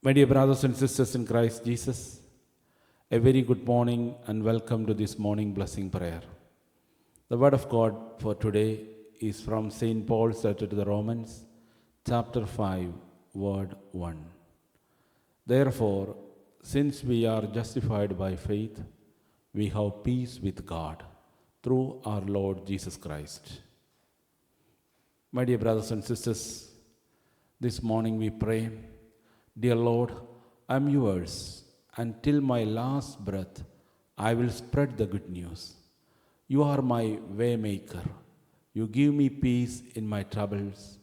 My dear brothers and sisters in Christ Jesus, a very good morning and welcome to this morning blessing prayer. The word of God for today is from St. Paul's letter to the Romans, chapter 5, word 1. Therefore, since we are justified by faith, we have peace with God through our Lord Jesus Christ. My dear brothers and sisters, this morning we pray, Dear Lord, I am yours. Until my last breath, I will spread the good news. You are my way maker. You give me peace in my troubles.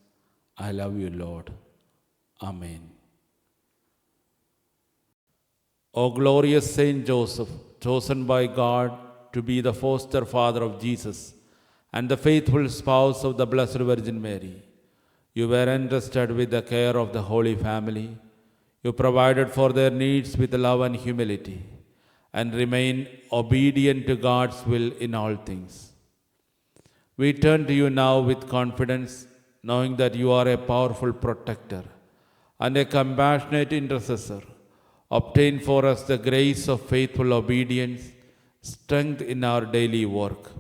I love you, Lord. Amen. O glorious Saint Joseph, chosen by God to be the foster father of Jesus and the faithful spouse of the Blessed Virgin Mary, you were entrusted with the care of the Holy Family. You provided for their needs with love and humility, and remain obedient to God's will in all things. We turn to you now with confidence, knowing that you are a powerful protector and a compassionate intercessor. Obtain for us the grace of faithful obedience, strength in our daily work,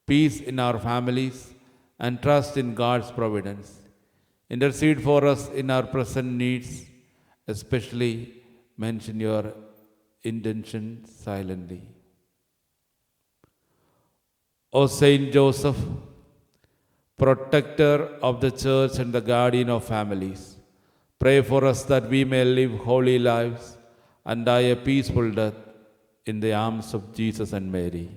peace in our families, and trust in God's providence. Intercede for us in our present needs, especially mention your intention silently. O Saint Joseph, protector of the church and the guardian of families, pray for us that we may live holy lives and die a peaceful death in the arms of Jesus and Mary.